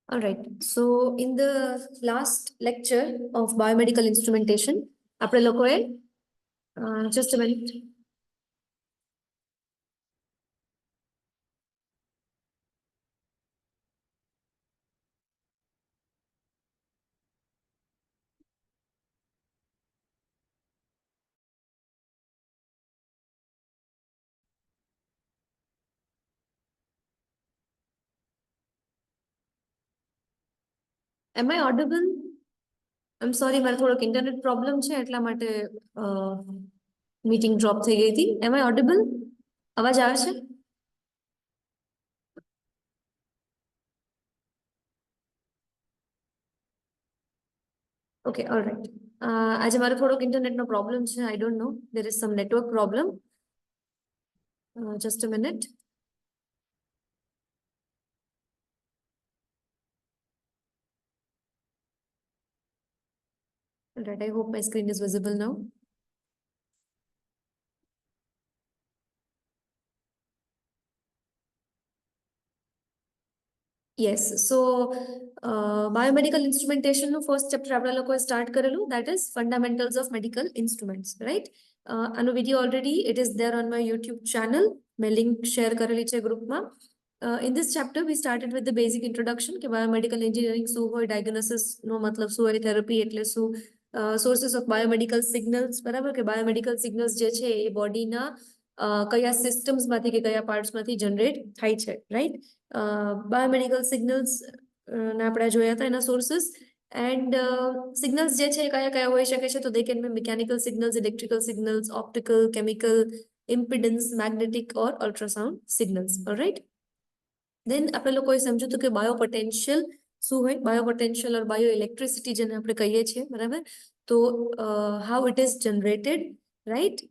All right. So in the last lecture of biomedical instrumentation, આપણે લોકોએ just a minute. Am I audible? I'm sorry, મારે થોડોક internet problem છે એટલા માટે મીટિંગ ડ્રોપ થઈ ગઈ હતી. Am I audible? અવાજ આવે છે? Okay, all right. આજે મારે થોડોક ઇન્ટરનેટનો પ્રોબ્લેમ છે. I don't know. There is some network problem. Just a minute. All right, I hope my screen is visible now. Yes, so biomedical instrumentation નું first chapter આપણે લોકોએ start કરેલું, that is fundamentals of medical instruments, right? આનો video already it is there on my YouTube channel. મેં link share કરેલી છે ગ્રુપમાં. In this chapter we started with the basic introduction કે biomedical engineering શું હોય, diagnosis નો મતલબ શું હોય, therapy એટલે શું, sources of biomedical signals, બરાબર, કે biomedical signals જે છે એ બોડીના કયા સિસ્ટમ્સ માંથી કે કયા પાર્ટ્સ માંથી જનરેટ થાય છે, રાઈટ? બાયોમેડિકલ સિગ્નલ્સ ને આપણે જોયા હતા એના સોર્સિસ. એન્ડ સિગ્નલ્સ જે છે કયા કયા હોઈ શકે છે, તો they can be mechanical signals, electrical signals, optical, chemical, impedance, magnetic or ultrasound signals. Alright, then આપણે લોકોએ સમજ્યું હતું કે બાયોપોટેન્શિયલ શું હોય, બાયોપોટેન્શિયલ ઓર બાયો ઇલેક્ટ્રિસિટી જેને આપણે કહીએ છીએ, બરાબર? તો how it is generated, right?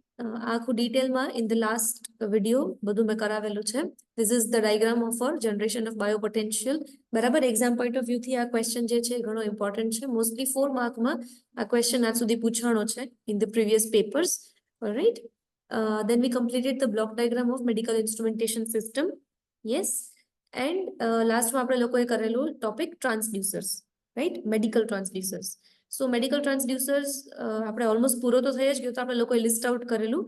આખું ડિટેલમાં ઇન ધ લાસ્ટ વિડીયો બધું મેં કરાવેલું છે. This is the diagram of our generation of biopotential. બરાબર, એક્ઝામ પોઈન્ટ ઓફ વ્યૂથી આ ક્વેશ્ચન જે છે ઘણો ઇમ્પોર્ટન્ટ છે. મોસ્ટલી 4 માર્કમાં આ ક્વેશ્ચન આજ સુધી પૂછાણો છે in the previous papers. Alright, then we completed the block diagram of medical instrumentation system. Yes, and લાસ્ટમાં આપણે લોકોએ કરેલું topic transducers, right? Medical transducers. So medical transducers આપણે ઓલમોસ્ટ પૂરો તો થઈ જ ગયો, તો આપણે લોકોએ લિસ્ટ આઉટ કરેલું.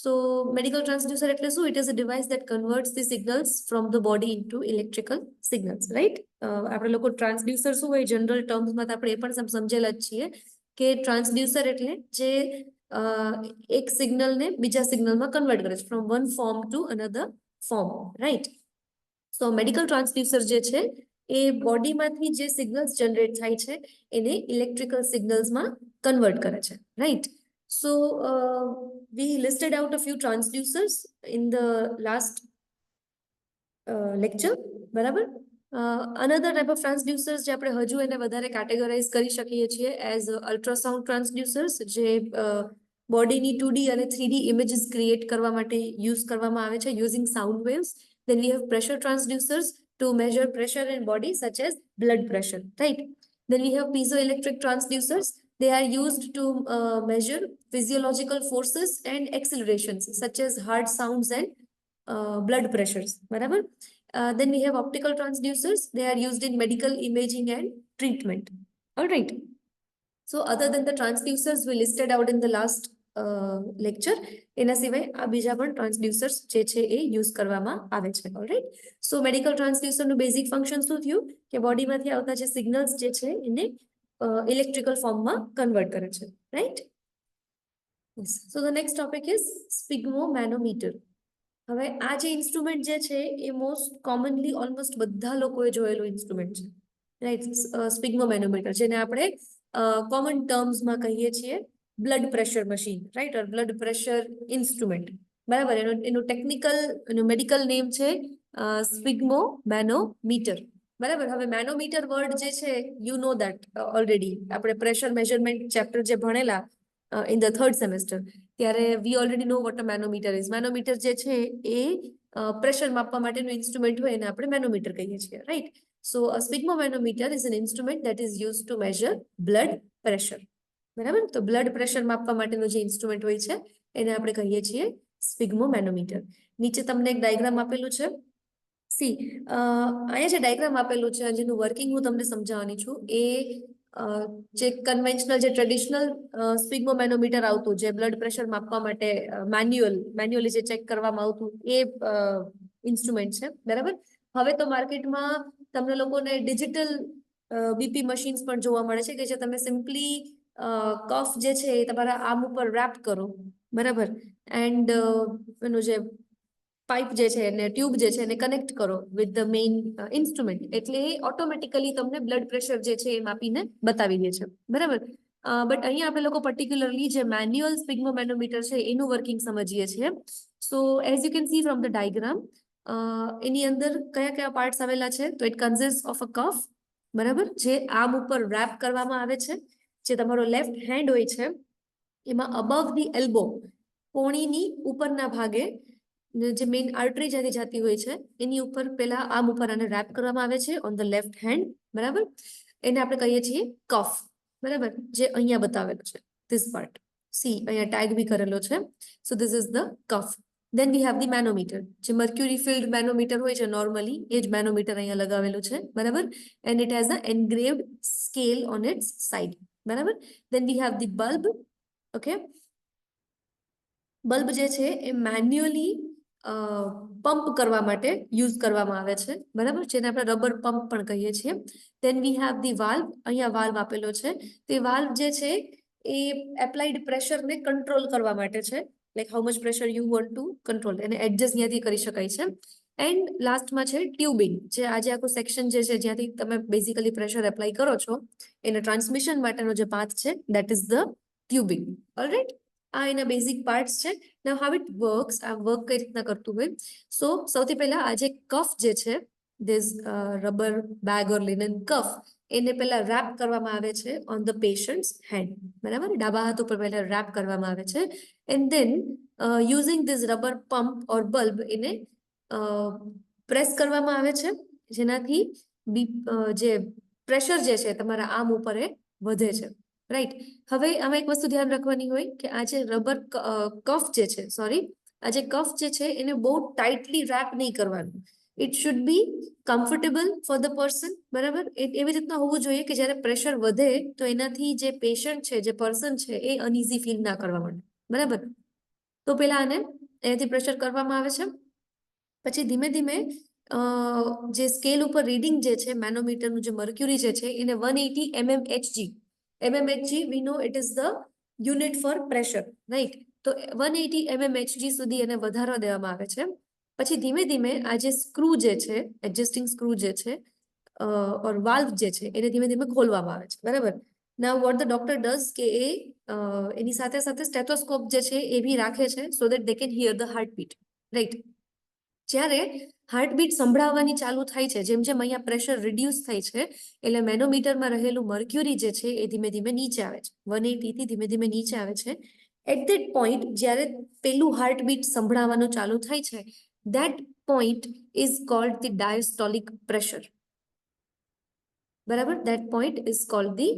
સો મેડિકલ ટ્રાન્સડ્યુસર એટલે શું? It is a device that converts the signals from the body into electrical signals, right? આપણે લોકો ટ્રાન્સડ્યુસર શું હોય જનરલ ટર્મ્સમાં આપણે એ પણ સમજેલા જ છીએ કે ટ્રાન્સડ્યુસર એટલે જે એક સિગ્નલને બીજા સિગ્નલમાં કન્વર્ટ કરે છે, from one form to another form, right? So medical transducer જે છે એ બોડીમાંથી જે સિગ્નલ્સ જનરેટ થાય છે એને ઇલેક્ટ્રિકલ સિગ્નલ્સમાં કન્વર્ટ કરે છે, right? So we listed out a few transducers in the last lecture, બરાબર? another type of transducers જે આપણે હજુ એને વધારે કેટેગરાઇઝ કરી શકીએ છીએ એઝ અલ્ટ્રાસાઉન્ડ ટ્રાન્સડ્યુસર્સ, જે બોડીની 2D અને 3D ઇમેજીસ ક્રિએટ કરવા માટે યુઝ કરવામાં આવે છે using sound waves. Then we have pressure transducers to measure pressure in body, such as blood pressure, right? Then we have piezoelectric transducers. They are used to measure physiological forces and accelerations, such as heart sounds and blood pressures, barabar? Then we have optical transducers. They are used in medical imaging and treatment. All right. So other than the transducers we listed out in the last lecture, એના સિવાય આ બીજા પણ transducers જે છે એ use કરવામાં આવે છે. ઓલરાઈટ, સો મેડિકલ ટ્રાન્સડ્યુસરનું બેઝિક ફંક્શન શું થયું કે બોડીમાંથી આવતા જે સિગ્નલ્સ જે છે એને ઇલેક્ટ્રિકલ ફોર્મમાં કન્વર્ટ કરે છે, right? So the next topic is sphygmomanometer. હવે આ જે ઇન્સ્ટ્રુમેન્ટ જે છે એ મોસ્ટ કોમનલી ઓલમોસ્ટ બધા લોકોએ જોયેલું ઇન્સ્ટ્રુમેન્ટ છે, રાઈટ? સ્પિગ્મોમેનોમીટર, જેને આપણે કોમન ટર્મ્સમાં કહીએ છીએ બ્લડ પ્રેશર મશીન, રાઈટ? ઓર બ્લડ પ્રેશર ઇન્સ્ટ્રુમેન્ટ, બરાબર? એનું ટેકનિકલ એનું મેડિકલ નેમ છે સ્પિગ્મોમેનોમીટર, બરાબર? હવે મેનોમીટર વર્ડ જે છે યુ નો દેટ ઓલરેડી, આપણે પ્રેશર મેઝરમેન્ટ ચેપ્ટર જે ભણેલા ઇન ધ થર્ડ સેમેસ્ટર, ત્યારે વી already know what a manometer is. Manometer જે છે એ પ્રેશર માપવા માટેનું ઇન્સ્ટ્રુમેન્ટ હોય એને આપણે મેનોમીટર કહીએ છીએ, right? So a sphygmomanometer is an instrument that is use to measure blood pressure, બરાબર? તો બ્લડ પ્રેશર માપવા માટેનું જે ઇન્સ્ટ્રુમેન્ટ હોય છે એને આપણે કહીએ છીએ સ્પિગ્મોમેનોમીટર. નીચે તમને એક ડાયાગ્રામ આપેલું છે. સી અહીંયા જે ડાયગ્રામ આપેલું છે જેનું વર્કિંગ હું તમને સમજાવવાની છું એ જે કન્વેન્શનલ જે ટ્રેડિશનલ સ્પિગ્મોમેનોમીટર આવતું જે બ્લડ પ્રેશર માપવા માટે મેન્યુઅલી જે ચેક કરવામાં આવતું એ ઇન્સ્ટ્રુમેન્ટ છે બરાબર. હવે તો માર્કેટમાં તમને લોકોને ડિજિટલ બીપી મશીન્સ પણ જોવા મળે છે કે જે તમે સિમ્પલી કફ જે છે એ તમારા આર્મ ઉપર રેપ કરો બરાબર એન્ડ એનું જે પાઇપ જે છે અને ટ્યુબ જે છે એને કનેક્ટ કરો વિથ ધ મેઇન ઇન્સ્ટ્રુમેન્ટ એટલે એ ઓટોમેટિકલી તમને બ્લડ પ્રેશર જે છે એ માપીને બતાવી દે છે બરાબર. બટ અહીંયા આપણે લોકો પર્ટિક્યુલરલી જે મેન્યુઅલ સ્પિગ્મોમેનોમીટર છે એનું વર્કિંગ સમજીએ છીએ. So as you can see from the diagram એની અંદર કયા કયા પાર્ટ્સ આવેલા છે તો it consist of a cuff બરાબર જે આર્મ ઉપર રેપ કરવામાં આવે છે. જે તમારો લેફ્ટ હેન્ડ હોય છે એમાં અબવ ધી એલ્બો કોણીની ઉપરના ભાગે જે મેઇન આર્ટરી જ્યાંથી જતી હોય છે એની ઉપર પેલા આર્મ ઉપર આને રેપ કરવામાં આવે છે ઓન ધ લેફ્ટ હેન્ડ બરાબર. એને આપણે કહીએ છીએ કફ બરાબર જે અહીંયા બતાવેલો છે ધીસ પાર્ટ સી અહીંયા ટેગ બી કરેલો છે. So this is the cuff. Then we have the manometer જે મર્ક્યુરી ફિલ્ડ મેનોમીટર હોય છે નોર્મલી એ જ મેનોમીટર અહીંયા લગાવેલું છે બરાબર and it has a engraved scale on its side બરાબર. Then we have the bulb okay. Bulb જે છે એ મેન્યુઅલી પંપ કરવા માટે યુઝ કરવામાં આવે છે બરાબર જેને આપણે રબર પંપ પણ કહીએ છીએ. દેન વી હેવ ધી વાલ્વ અહીંયા વાલ્વ આપેલો છે તે વાલ્વ જે છે એ એપ્લાઇડ પ્રેશરને કંટ્રોલ કરવા માટે છે like how much pressure you want to control એને એડજસ્ટ ત્યાંથી કરી શકાય છે. એન્ડ લાસ્ટમાં છે ટ્યુબિંગ જે આજે આખું સેક્શન જે છે જ્યાંથી તમે બેઝિકલી પ્રેશર એપ્લાય કરો છો એને ટ્રાન્સમિશન માટેનો જે પાથ છે દેટ ઇઝ ધ ટ્યુબિંગ ઓલરાઈટ. આ એના બેઝિક પાર્ટ્સ છે. નાઉ હાઉ ઇટ વર્ક્સ આ વર્ક કઈ રીતના કરતું હોય સો સૌથી પહેલા આ જે કફ જે છે this rubber bag or linen cuff એને પહેલા રેપ કરવામાં આવે છે ઓન ધ પેશન્ટ્સ હેન્ડ બરાબર ડાબા હાથ ઉપર પહેલા રેપ કરવામાં આવે છે and then using this rubber pump or bulb એને પ્રેસ કરવામાં આવે છે જેનાથી જે પ્રેશર જે છે તમારા આર્મ ઉપર એ વધે છે રાઈટ. હવે આમાં એક વસ્તુ ધ્યાન રાખવાની હોય કે આ જે રબર કફ જે છે સોરી આ જે કફ જે છે એને બહુ ટાઇટલી રેપ નહીં કરવાનું. It should be comfortable for the person બરાબર એવી રીતના હોવું જોઈએ કે જ્યારે પ્રેશર વધે તો એનાથી જે પેશન્ટ છે જે પર્સન છે એ અનઇઝી ફીલ ના કરવા માટે બરાબર. તો પેલા આને અહીંયાથી પ્રેશર કરવામાં આવે છે પછી ધીમે ધીમે જે સ્કેલ ઉપર રીડિંગ જે છે મેનોમીટરનું જે મર્ક્યુરી જે છે એને 180 mmHg mmHg we know it is the unit for pressure right. તો 180 mmHg સુધી એને વધારવા દેવામાં આવે છે. પછી ધીમે ધીમે આ જે સ્ક્રૂ જે છે એડજસ્ટિંગ સ્ક્રૂ જે છે ઓર વાલ્વ જે છે એને ધીમે ધીમે ખોલવામાં આવે છે બરાબર. નાઉ વોટ ધ ડોક્ટર ડઝ કે એ એની સાથે સાથે સ્ટેથોસ્કોપ જે છે એ બી રાખે છે so that they can here the heartbeat right. જ્યારે હાર્ટબીટ સંભળાવવાની ચાલુ થાય છે જેમ જેમ અહીંયા પ્રેશર રિડ્યુસ થાય છે એટલે મેનોમીટરમાં રહેલું મર્ક્યુરી જે છે એ ધીમે ધીમે નીચે આવે છે 180 થી ધીમે ધીમે નીચે આવે છે. એટ ધેટ પોઈન્ટ જ્યારે પેલું હાર્ટબીટ સંભળાવવાનું ચાલુ થાય છે that point is called the diastolic pressure બરાબર. that point is called the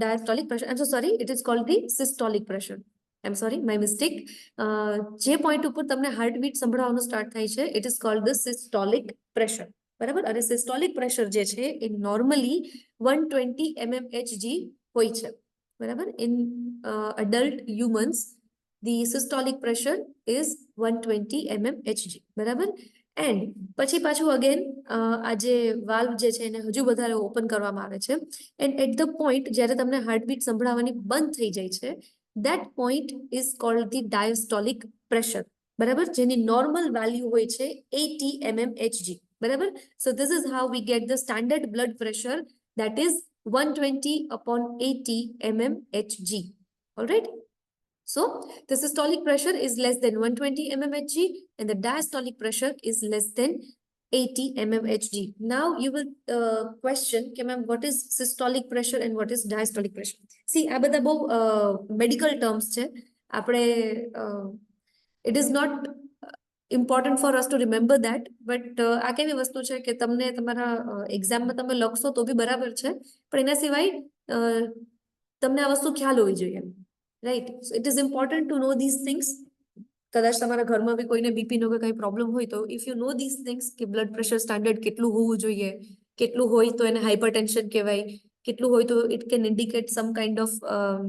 diastolic pressure. I'm so sorry, it is called the systolic pressure. I'm sorry, my mistake. જે point ઉપર તમને heartbeat સંભળાવવાનું start થાય છે it is called the systolic pressure બરાબર. અને systolic pressure જે છે એ normally 120 mmHg હોય છે બરાબર. In adult humans the systolic pressure is 120 mmHg બરાબર. એન્ડ પછી પાછું અગેન આ જે વાલ્વ જે છે એને હજુ વધારે ઓપન કરવામાં આવે છે એન્ડ એટ ધ પોઈન્ટ જ્યારે તમને હાર્ટબીટ સંભળાવવાની બંધ થઈ જાય છે that point is called the diastolic pressure બરાબર જેની નોર્મલ વેલ્યુ હોય છે 80 mmHg બરાબર. so this is how we get the standard blood pressure that is 120/80 mmHg all right. So the systolic pressure is less than 120 mmHg and the diastolic pressure is less than 80 mmHg. Now you will question, okay, ma'am, what is systolic pressure and what is diastolic pressure? See, આ બધા બહુ medical terms છે. આપણે it is not important for us to remember that, but આ કેવી વસ્તુ છે કે તમને તમારા એક્ઝામમાં તમે લખશો તો બી બરાબર છે પણ એના સિવાય તમને આ વસ્તુ ખ્યાલ હોવી જોઈએ. Right. So it is important to know these things. કદાચ તમારા ઘરમાં બી કોઈને બીપી નો કે કઈ પ્રોબ્લેમ હોય તો if you know this things કે બ્લડ પ્રેશર સ્ટાન્ડર્ડ કેટલું હોવું જોઈએ, કેટલું હોય તો એને હાઇપરટેન્શન કહેવાય, કેટલું હોય તો it can indicate sum kind of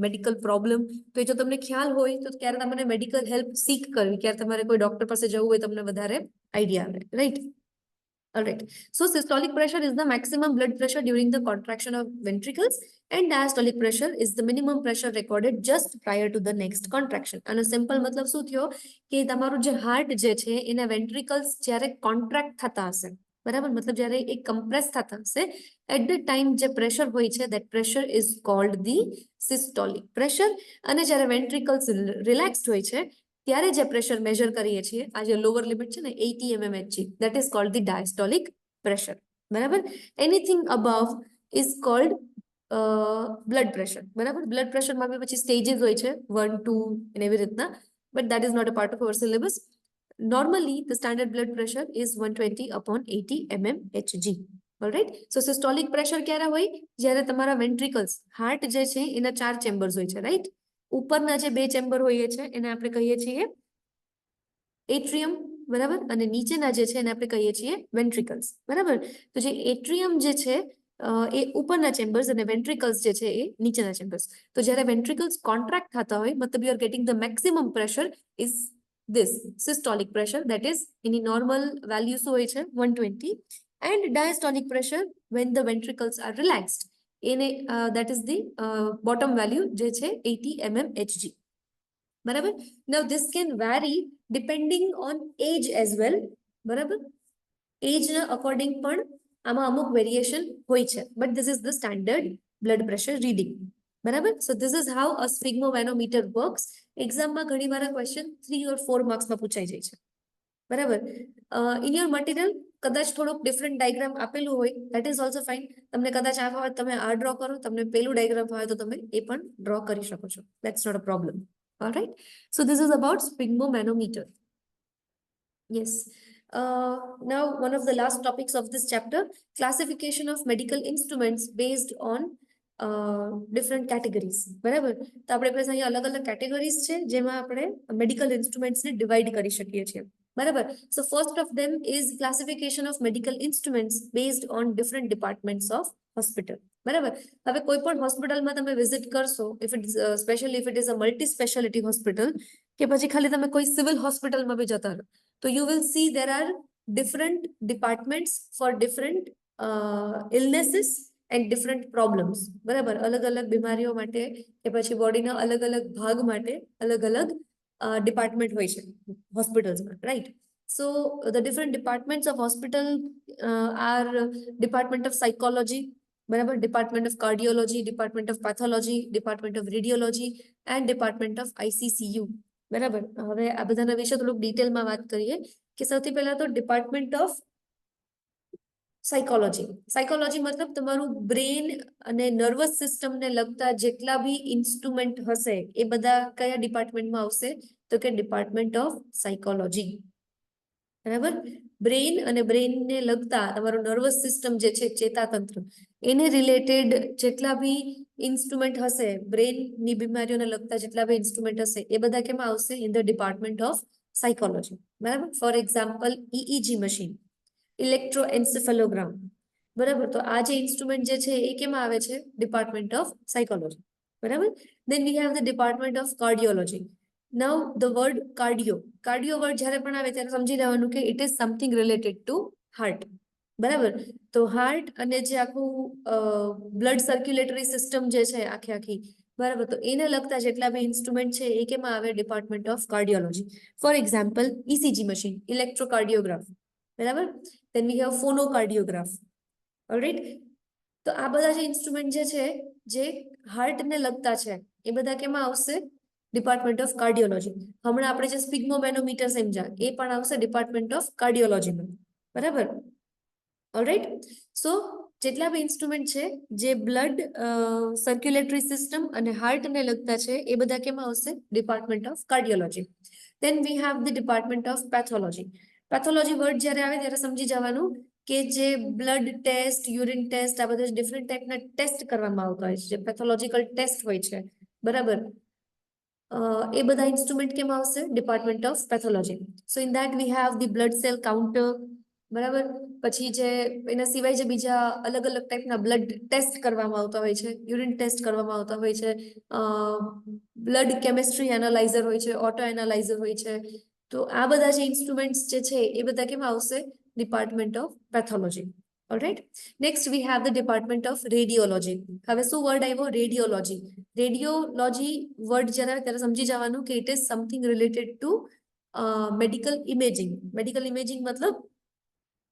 medical problem. તો એ જો તમને ખ્યાલ હોય તો ક્યારે તમારે મેડિકલ હેલ્પ સીક કરવી, ક્યારે તમારે કોઈ ડોક્ટર પાસે જવું હોય તમને વધારે આઈડિયા આવે, right? Alright. So systolic pressure is the maximum blood pressure during the contraction of ventricles, and diastolic pressure is the minimum pressure recorded just prior to the next contraction. આનો simple મતલબ શું થયો કે તમારું જે heart જે છે એના વેન્ટ્રિકલ્સ જ્યારે કોન્ટ્રાક્ટ થતા હશે, બરાબર, મતલબ જ્યારે એ કમ્પ્રેસ થતા હશે, એટ ધ ટાઈમ જે પ્રેશર હોય છે that pressure is called the systolic pressure. અને જ્યારે વેન્ટ્રિકલ્સ રિલેક્સ્ડ હોય છે ત્યારે જે પ્રેશર મેજર કરીએ છીએ, આ જે લોઅર લિમિટ છે ને 80 mmHg, that is called the diastolic pressure, બરાબર. Anything above is called blood pressure, બરાબર. બ્લડ પ્રેશરમાં બી પછી સ્ટેજીસ હોય છે 1, 2 અને એવી રીતના, but that is not a part of our syllabus. Normally the standard blood pressure is 120/80 mmHg. Alright. So systolic pressure ક્યારે હોય? જ્યારે તમારા વેન્ટ્રિકલ્સ, હાર્ટ જે છે એના 4 ચેમ્બર્સ હોય છે, રાઈટ? ઉપરના જે 2 ચેમ્બર હોઈએ છે એને આપણે કહીએ છીએ એટ્રિયમ, બરાબર, અને નીચેના જે છે એને આપણે કહીએ છીએ વેન્ટ્રિકલ્સ, બરાબર. તો જે એટ્રિયમ જે છે એ ઉપરના ચેમ્બર્સ અને વેન્ટ્રિકલ્સ જે છે એ નીચેના ચેમ્બર્સ. તો જ્યારે વેન્ટ્રિકલ્સ કોન્ટ્રાક્ટ થતા હોય, મતલબ you are getting the maximum pressure is this systolic pressure, that is any normal value શું હોય છે 120, and diastolic pressure when the ventricles are relaxed, એને that is the bottom value જે છે 80 mmHg, બરાબર. Now this can vary depending on age as well, બરાબર. એજ ના according પણ આમાં અમુક વેરિએશન હોય છે, but this is the standard blood pressure reading, બરાબર. So this is how a sphygmomanometer works. એક્ઝામમાં ઘણી વાર ક્વેશ્ચન 3 or 4 માર્ક્સમાં પૂછાઈ જાય છે, બરાબર. ઇન યોર મટીરિયલ કદાચ થોડુંક ડિફરન્ટ ડાયગ્રામ આપેલું હોય, that is also fine. તમને કદાચ આ ફાવે તમે આ ડ્રો કરો, તમને પેલું ડાયગ્રામ ફાવે તો તમે એ પણ ડ્રો કરી શકો છો, that's not a problem. All right. So this is about sphygmomanometer. Yes. Now one of the last topics of this chapter, classification of medical instruments based on different categories, બરાબર. તો આપણે પાસે અહીં અલગ અલગ કેટેગરીઝ છે જેમાં આપણે મેડિકલ ઇન્સ્ટ્રુમેન્ટ્સને ડિવાઈડ કરી શકીએ છીએ, બરાબર. So first of them is classification of medical instruments based on different departments of hospital, બરાબર. હવે કોઈ પણ હોસ્પિટલમાં તમે વિઝિટ કરશો, if it specially if it is a multi speciality hospital, કે પછી ખાલી તમે કોઈ સિવિલ હોસ્પિટલમાં બી જતા રહો, તો you will see there are different departments for different illnesses and different problems, બરાબર. અલગ અલગ બીમારીઓ માટે કે પછી બોડીના અલગ અલગ ભાગ માટે અલગ અલગ ડિપાર્ટમેન્ટ હોય છે હોસ્પિટલ્સમાં, right? So the different departments of hospital are department of psychology, બરાબર, department of cardiology, department of pathology, department of radiology and department of ICCU, બરાબર. હવે આ બધાના વિશે થોડુંક ડિટેલમાં વાત કરીએ કે સૌથી પહેલા તો ડિપાર્ટમેન્ટ ઓફ સાયકોલોજી. સાયકોલોજી મતલબ તમારું બ્રેન અને નર્વસ સિસ્ટમને લગતા જેટલા બી ઇન્સ્ટ્રુમેન્ટ હશે એ બધા કયા ડિપાર્ટમેન્ટમાં આવશે? તો કે ડિપાર્ટમેન્ટ ઓફ સાયકોલોજી, બરાબર. બ્રેન અને બ્રેનને લગતા તમારું નર્વસ સિસ્ટમ જે છે, ચેતાતંત્ર, એને રિલેટેડ જેટલા બી ઇન્સ્ટ્રુમેન્ટ હશે, બ્રેનની બીમારીઓને લગતા જેટલા બી ઇન્સ્ટ્રુમેન્ટ હશે એ બધા કેમાં આવશે? In the department of psychology, બરાબર. ફોર એક્ઝામ્પલ EEG મશીન, ઇલેક્ટ્રોએન્સેફેલોગ્રામ, બરાબર. તો આ જે ઇન્સ્ટ્રુમેન્ટ જે છે એ કેમાં આવે છે? ડિપાર્ટમેન્ટ ઓફ સાયકોલોજી, બરાબર. Then we have the department of cardiology. Now the word cardio word જ્યારે પણ આવે ત્યારે સમજી લેવાનું કે it is something related to heart, બરાબર. તો હાર્ટ અને જે આખું બ્લડ સર્ક્યુલેટરી સિસ્ટમ જે છે આખી, બરાબર, તો એને લગતા જેટલા બી ઇન્સ્ટ્રુમેન્ટ છે એ કેમાં આવે? Department of cardiology. For example ECG machine, electrocardiograph, બરાબર. Then we have phonocardiograph. Alright. તો આ બધા જે ઇન્સ્ટ્રુમેન્ટ જે છે જે હાર્ટને લગતા છે એ બધા કેમાં આવશે? Department of cardiology. હમણાં આપણે જે સ્પિગ્મોમેનોમીટર સમજ્યા એ પણ આવશે ડિપાર્ટમેન્ટ ઓફ કાર્ડિયોલોજીમાં, બરાબર. ઓલરાઈટ. સો જેટલા બી ઇન્સ્ટ્રુમેન્ટ છે જે બ્લડ સર્ક્યુલેટરી સિસ્ટમ અને હાર્ટને લગતા છે એ બધા કેમાં આવશે? Department of cardiology. Then we have the department of pathology. Pathology word જ્યારે આવે ત્યારે સમજી જવાનું કે જે બ્લડ ટેસ્ટ, યુરિન ટેસ્ટ, આ બધા ડિફરન્ટ ટાઈપના ટેસ્ટ કરવામાં આવતા હોય છે, જે પેથોલોજીકલ ટેસ્ટ હોય છે, બરાબર. એ બધા ઇન્સ્ટ્રુમેન્ટ કેમ આવશે? Department of pathology. So in that we have the blood cell counter, બરાબર. પછી જે એના સિવાય જે બીજા અલગ અલગ ટાઈપના બ્લડ ટેસ્ટ કરવામાં આવતા હોય છે, યુરિન ટેસ્ટ કરવામાં આવતા હોય છે, બ્લડ કેમિસ્ટ્રી એનાલાઇઝર હોય છે, ઓટો એનાલાઇઝર હોય છે. તો આ બધા જે ઇન્સ્ટ્રુમેન્ટ્સ જે છે એ બધા કેમ આવશે? Department of pathology. Alright. Next we have the department of radiology. હવે શું વર્ડ આવ્યો? રેડિયોલોજી. રેડિયોલોજી વર્ડ જ્યારે ત્યારે સમજી જવાનું કે it is something related to medical imaging. Medical imaging મતલબ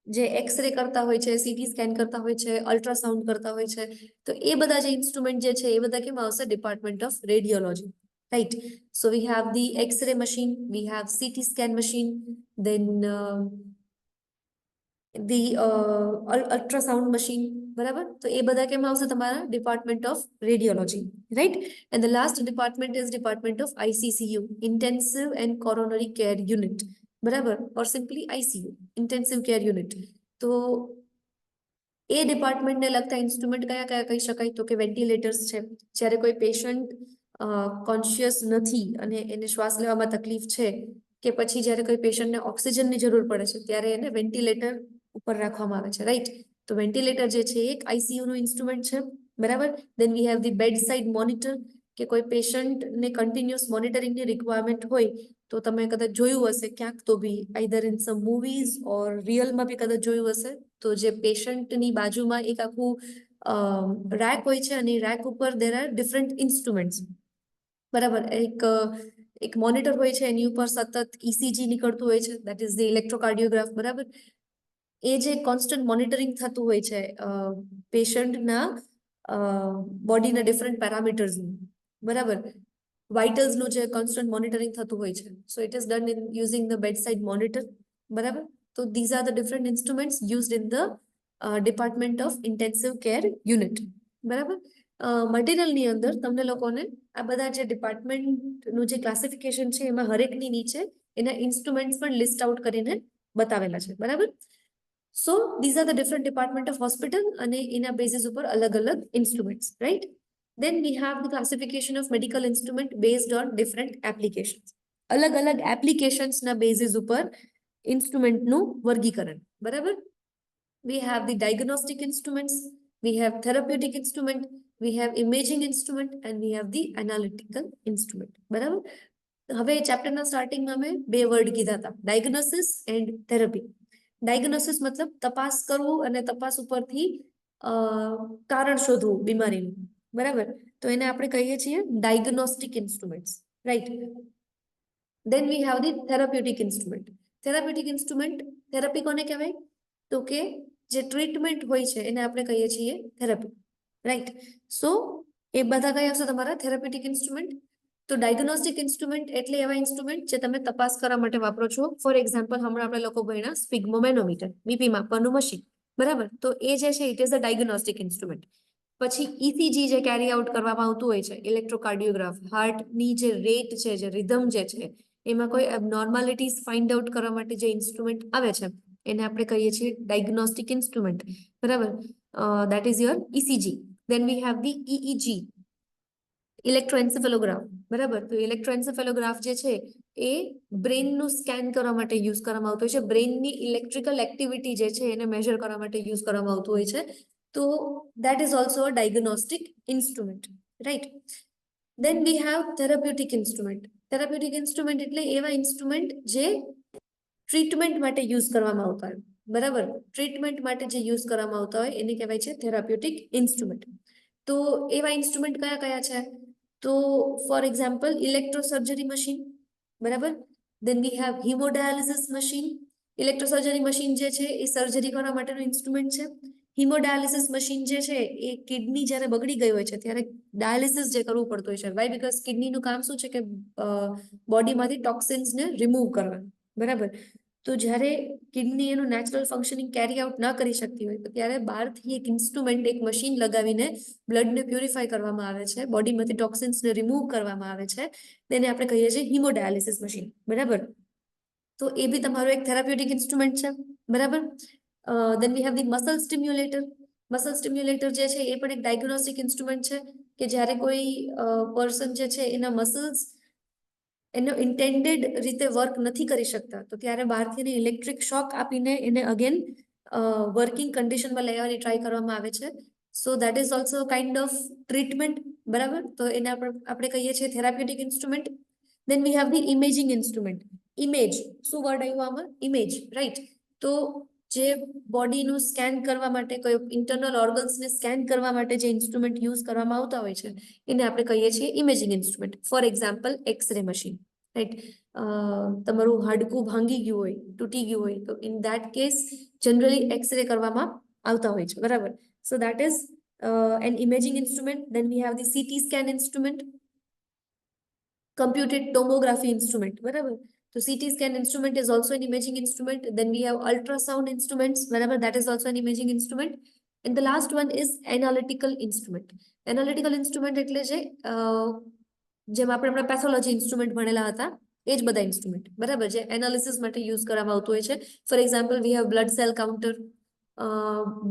જે એક્સરે કરતા હોય છે, સીટી સ્કેન કરતા હોય છે, અલ્ટ્રાસાઉન્ડ કરતા હોય છે, તો એ બધા જે ઇન્સ્ટ્રુમેન્ટ જે છે એ બધા કેમ આવશે? Department of radiology. Right. So we have the X-ray machine, we have CT scan machine, then the ultrasound machine. બરાબર. તો એ બધા કેમ આવશે? તમારા department of radiology. Right. And the last department is department of ICCU, intensive and coronary care unit. બરાબર. Or simply ICU, intensive care unit. તો એ ડિપાર્ટમેન્ટને લગતા ઇન્સ્ટ્રુમેન્ટ કયા કયા કહી શકાય? તો કે વેન્ટિલેટર્સ છે. જ્યારે કોઈ પેશન્ટ કોન્શિયસ નથી અને એને શ્વાસ લેવામાં તકલીફ છે, કે પછી જ્યારે કોઈ પેશન્ટને ઓક્સિજનની જરૂર પડે છે ત્યારે એને વેન્ટિલેટર ઉપર રાખવામાં આવે છે. રાઈટ. તો વેન્ટિલેટર જે છે એક ICU નું ઇન્સ્ટ્રુમેન્ટ છે. બરાબર. Then we have the bad side monitor, કે કોઈ પેશન્ટને કન્ટિન્યુઅસ મોનિટરિંગની રિક્વાયરમેન્ટ હોય તો તમે કદાચ જોયું હશે ક્યાંક, તો બી આઈધર ઇન સમ મૂવીઝ ઓર રિયલમાં બી કદાચ જોયું હશે. તો જે પેશન્ટની બાજુમાં એક આખું રેક હોય છે અને રેક ઉપર દેર આર ડિફરન્ટ ઇન્સ્ટ્રુમેન્ટ્સ. બરાબર. એક મોનિટર હોય છે, એની ઉપર સતત ECG નીકળતું હોય છે, દેટ ઇઝ ધ ઇલેક્ટ્રોકાર્ડિયોગ્રાફ. બરાબર. એ જે કોન્સ્ટન્ટ મોનિટરિંગ થતું હોય છે પેશન્ટના બોડીના ડિફરન્ટ પેરામીટર્સનું. બરાબર. વાઇટલ્સનું જે કોન્સ્ટન્ટ મોનિટરિંગ થતું હોય છે. So it is done in using the bed side monitor. બરાબર. તો these are the different instruments used in the department of intensive care unit. બરાબર. મટીરિયલની અંદર તમને લોકોને આ બધા જે ડિપાર્ટમેન્ટનું જે ક્લાસિફિકેશન છે એમાં હરેકની નીચે એના ઇન્સ્ટ્રુમેન્ટ્સ પણ લિસ્ટ આઉટ કરીને બતાવેલા છે. બરાબર. સો this are the different department of hospital અને એના બેઝિસ ઉપર અલગ અલગ instruments. Right. Then we have the classification of medical instrument based on different applications. અલગ અલગ એપ્લિકેશન્સના બેઝિસ ઉપર ઇન્સ્ટ્રુમેન્ટનું વર્ગીકરણ. બરાબર. We have the diagnostic instruments, we have therapeutic instrument, we have imaging instrument and we have the analytical instrument. બરાબર. હવે ચેપ્ટરના સ્ટાર્ટિંગમાં મેં બે વર્ડ કીધા હતા, ડાયગ્નોસિસ એન્ડ થેરપી. ડાયગ્નોસિસ મતલબ તપાસ કરવું અને તપાસ ઉપરથી કારણ શોધવું બીમારીનું. બરાબર. તો એને આપણે કહીએ છીએ diagnostic instruments. Right. Then we have the therapeutic instrument. Therapeutic instrument, therapy કોને કહેવાય? તો કે જે ટ્રીટમેન્ટ હોય છે એને આપણે કહીએ છીએ થેરાપી. રાઈટ. સો એ બધા કયા હશે તમારા થેરાપ્યુટિક ઇન્સ્ટ્રુમેન્ટ? તો ડાયગ્નોસ્ટિક ઇન્સ્ટ્રુમેન્ટ એટલે એવા ઇન્સ્ટ્રુમેન્ટ જે તમે તપાસ કરવા માટે વાપરો છો. ફોર એક્ઝામ્પલ, હમણાં આપણે લોકો ભણ્યા સ્પિગ્મોમેનોમીટર, બીપી માપવાનું મશીન. બરાબર. તો એ જે છે it is a diagnostic instrument. પછી ECG જે કેરી આઉટ કરવામાં આવતું હોય છે, ઇલેક્ટ્રોકાર્ડિયોગ્રાફ, હાર્ટની જે રેટ છે, જે રિધમ જે છે, એમાં કોઈ એબનોર્માલિટીઝ ફાઇન્ડ આઉટ કરવા માટે જે ઇન્સ્ટ્રુમેન્ટ આવે છે એને આપણે કહીએ છીએ ડાયગ્નોસ્ટિક ઇન્સ્ટ્રુમેન્ટ. બરાબર. That is your ECG. Then we have the EEG, electroencephalograph. બરાબર. તો ઇલેક્ટ્રોએન્સેફેલોગ્રાફ જે છે એ બ્રેનનું સ્કેન કરવા માટે યુઝ કરવામાં આવતું હોય છે. બ્રેનની ઇલેક્ટ્રિકલ એક્ટિવિટી જે છે એને મેજર કરવા માટે યુઝ કરવામાં આવતું હોય છે. તો that is also a diagnostic instrument. Right. Then we have therapeutic instrument. Therapeutic instrument એટલે એવા ઇન્સ્ટ્રુમેન્ટ જે ટ્રીટમેન્ટ માટે યુઝ કરવામાં આવતા હોય. બરાબર. ટ્રીટમેન્ટ માટે જે યુઝ કરવામાં આવતા હોય એને કહેવાય છે થેરાપ્યુટિક ઇન્સ્ટ્રુમેન્ટ. તો એવા ઇન્સ્ટ્રુમેન્ટ કયા કયા છે? તો ફોર એક્ઝામ્પલ ઇલેક્ટ્રોસર્જરી મશીન. બરાબર. Then we have hemodialysis machine. Electrosurgery machine જે છે એ સર્જરી કરવા માટેનું ઇન્સ્ટ્રુમેન્ટ છે. હિમોડાયાલિસિસ મશીન જે છે એ કિડની જ્યારે બગડી ગઈ હોય છે ત્યારે ડાયાલિસિસ જે કરવું પડતું હોય છે. વાય? બીકોઝ કિડનીનું કામ શું છે કે બોડીમાંથી ટોક્સિન્સને રિમૂવ કરવા. બરાબર. તો જ્યારે કિડની એનું નેચરલ ફંક્શનિંગ કેરી આઉટ ના કરી શકતી હોય તો ત્યારે બહારથી એક ઇન્સ્ટ્રુમેન્ટ, એક મશીન લગાવીને બ્લડને પ્યુરિફાય કરવામાં આવે છે, બોડીમાંથી ટોક્સિન્સને રિમૂવ કરવામાં આવે છે. તેને આપણે કહીએ છીએ હિમોડાયાલિસિસ મશીન. બરાબર. તો એ બી તમારો એક થેરાપ્યુટિક ઇન્સ્ટ્રુમેન્ટ છે. બરાબર. Then we have the muscle stimulator. Muscle stimulator જે છે એ પણ એક ડાયગ્નોસ્ટિક ઇન્સ્ટ્રુમેન્ટ છે કે જ્યારે કોઈ પર્સન જે છે એના મસલ્સ એનો ઇન્ટેન્ડેડ રીતે વર્ક નથી કરી શકતા, તો ત્યારે બહારથી એને ઇલેક્ટ્રિક શોક આપીને એને અગેન વર્કિંગ કન્ડિશનમાં લેવાની ટ્રાય કરવામાં આવે છે. So that is also kind of treatment, બરાબર. તો એને આપણે કહીએ છીએ therapeutic instrument. Then we have the imaging instrument. Image, શું વર્ડ આવ્યો આમાં? Image, right. તો જે બોડીનું સ્કેન કરવા માટે, કોઈ ઇન્ટરનલ ઓર્ગન્સને સ્કેન કરવા માટે જે ઇન્સ્ટ્રુમેન્ટ યુઝ કરવામાં આવતા હોય છે એને આપણે કહીએ છીએ imaging instrument. For example x ray machine, right. તમારું હાડકું ભાંગી ગયું હોય, તૂટી ગયું હોય, તો in that case generally x ray કરવામાં આવતા હોય છે, બરાબર. So that is an imaging instrument. Then we have the CT scan instrument, computed tomography instrument, બરાબર. So CT scan instrument is also an imaging instrument. Then we have ultrasound instruments, બરાબર, that is also an imaging instrument. And the last one is analytical instrument. Analytical instrument એટલે જે જેમ આપણે હમણાં pathology instrument ભણેલા હતા એ જ બધા ઇન્સ્ટ્રુમેન્ટ, બરાબર, જે એનાલિસિસ માટે યુઝ કરવામાં આવતું હોય છે. For example we have blood cell counter,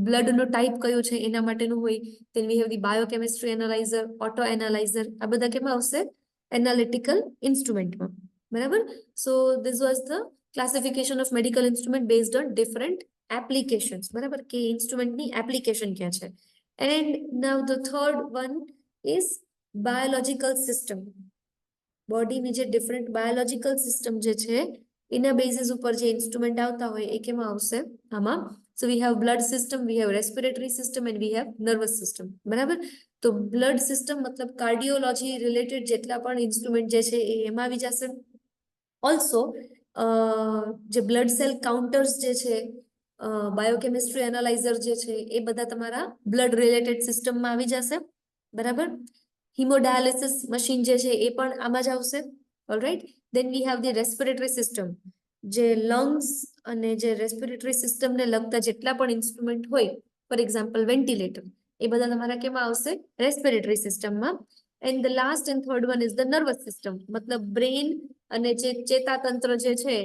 બ્લડનો ટાઈપ કયો છે એના માટેનું હોય. then we have the biochemistry analyzer, auto analyzer, આ બધા કેમાં આવશે? એનાલિટિકલ ઇન્સ્ટ્રુમેન્ટમાં, બરાબર. સો this was the classification of medical instrument based on different applications, બરાબર, કે ઇન્સ્ટ્રુમેન્ટની એપ્લિકેશન ક્યાં છે. and now the third one is biological system. બોડીની જે ડિફરન્ટ બાયોલોજિકલ સિસ્ટમ જે છે એના બેઝિસ ઉપર જે ઇન્સ્ટ્રુમેન્ટ આવતા હોય એ કેમાં આવશે? આમાં. So we have blood system, we have respiratory system and we have nervous system, બરાબર. તો બ્લડ સિસ્ટમ મતલબ કાર્ડિયોલોજી રિલેટેડ જેટલા પણ ઇન્સ્ટ્રુમેન્ટ જે છે એ એમાં આવી જશે. ઓલ્સો જે બ્લડ સેલ કાઉન્ટર્સ જે છે, બાયોકેમિસ્ટ્રી એનાલાઇઝર જે છે એ બધા તમારા બ્લડ રિલેટેડ સિસ્ટમમાં આવી જશે, બરાબર. હિમોડાયાલિસિસ મશીન જે છે એ પણ આમાં જ આવશે. Alright. Then we have the respiratory system, જે લંગ્સ અને જે રેસ્પિરેટરી સિસ્ટમને લગતા જેટલા પણ ઇન્સ્ટ્રુમેન્ટ હોય, ફોર એક્ઝામ્પલ વેન્ટિલેટર, એ બધા તમારા કેમાં આવશે? રેસ્પિરેટરી સિસ્ટમમાં. And the last and third one is the nervous system, મતલબ બ્રેઇન અને જે ચેતાતંત્ર જે છે,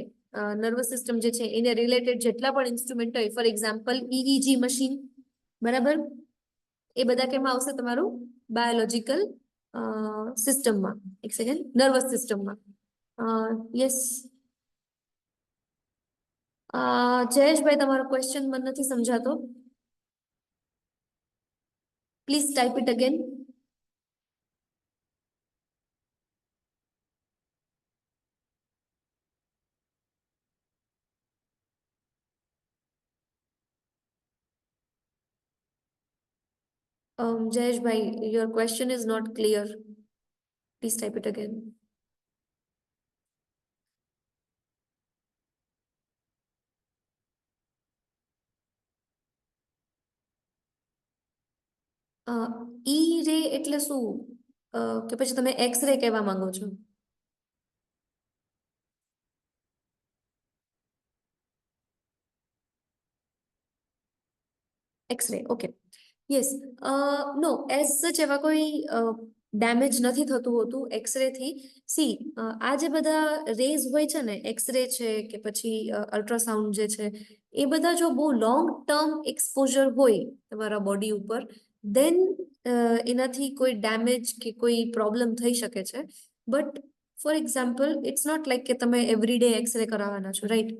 નર્વસ સિસ્ટમ જે છે એને રિલેટેડ જેટલા પણ ઇન્સ્ટ્રુમેન્ટ હોય, ફોર એક્ઝામ્પલ EEG મશીન, બરાબર, એ બધા કેમાં આવશે? તમારું બાયોલોજિકલ સિસ્ટમમાં. એક સેકન્ડ, નર્વસ સિસ્ટમમાં. યસ, જયેશભાઈ તમારો ક્વેશ્ચન મને નથી સમજાતો, please type it again. Jayeshbhai, your question is not clear. Please type it again. E-ray એટલે શું? કે પછી તમે એક્સ-રે કહેવા માંગો છો? X-ray, okay. યસ. નો, એઝ સચ એવા કોઈ ડેમેજ નથી થતું હોતું એક્સ-રે થી. સી, આ જે બધા રેઝ હોય છે ને, એક્સ-રે છે કે પછી અલ્ટ્રાસાઉન્ડ જે છે, એ બધા જો બહુ લોંગ ટર્મ એક્સપોઝર હોય તમારા બોડી ઉપર, દેન એનાથી કોઈ ડેમેજ કે કોઈ પ્રોબ્લેમ થઈ શકે છે. But for example it's not like કે તમે એવરી ડે એક્સ-રે કરાવવાના છો, રાઈટ.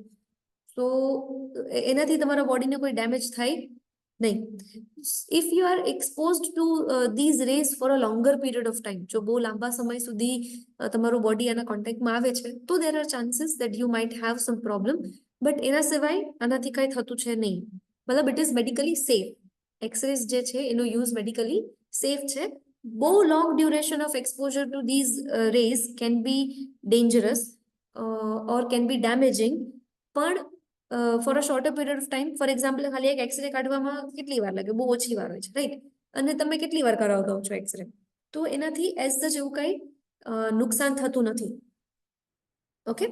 તો એનાથી તમારા બોડીને કોઈ ડેમેજ થાય નહીં. If you are exposed to these rays for a longer period of time, જો બહુ લાંબા સમય સુધી તમારું બોડી એના કોન્ટેક્ટમાં આવે છે, તો there are chances that you might have some problem. But એના સિવાય આનાથી કંઈ થતું છે નહીં, મતલબ it is medically safe. X-rays જે છે એનો યુઝ મેડિકલી સેફ છે. બહુ long duration of exposure to these rays can be dangerous or can be damaging. પણ for a shorter period of time, for example ખાલી એક એક્સરે કાઢવામાં કેટલી વાર લાગે? બહુ ઓછી વાર હોય છે, રાઈટ. અને તમે કેટલી વાર કરાવતા હો છો એક્સરે? તો એનાથી એઝ સચ એવું કંઈ નુકસાન થતું નથી. Okay.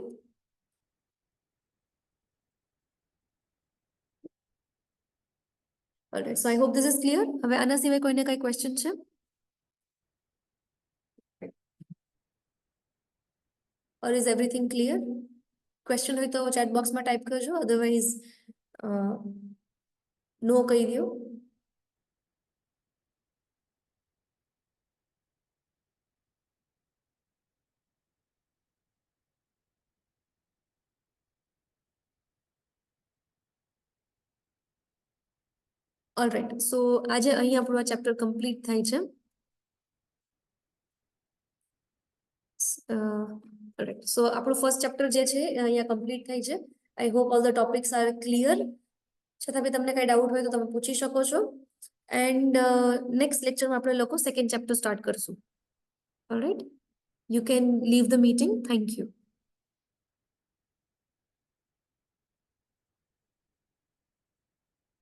Alright, so I hope this is clear. હવે આના સિવાય કોઈને કઈ ક્વેશ્ચન છે? ઓર ઇઝ એવરીથિંગ ક્લિયર? ક્વેશ્ચન હોય તો ચેટ બોક્સમાં ટાઈપ કરજો, અધરવાઇઝ નો કહી દો. ઓલરાઈટ, સો આજે અહીં આપણું આ ચેપ્ટર કમ્પ્લીટ થાય છે. રાઈટ, સો આપણું ફર્સ્ટ ચેપ્ટર જે છે એ અહીંયા કમ્પ્લીટ થાય છે. I hope all the topics are clear. છતાં બી તમને કઈ ડાઉટ હોય તો તમે પૂછી શકો છો. એન્ડ નેક્સ્ટ લેક્ચરમાં આપણે લોકો સેકન્ડ ચેપ્ટર સ્ટાર્ટ કરશું. Alright, you can live the meeting. Thank you.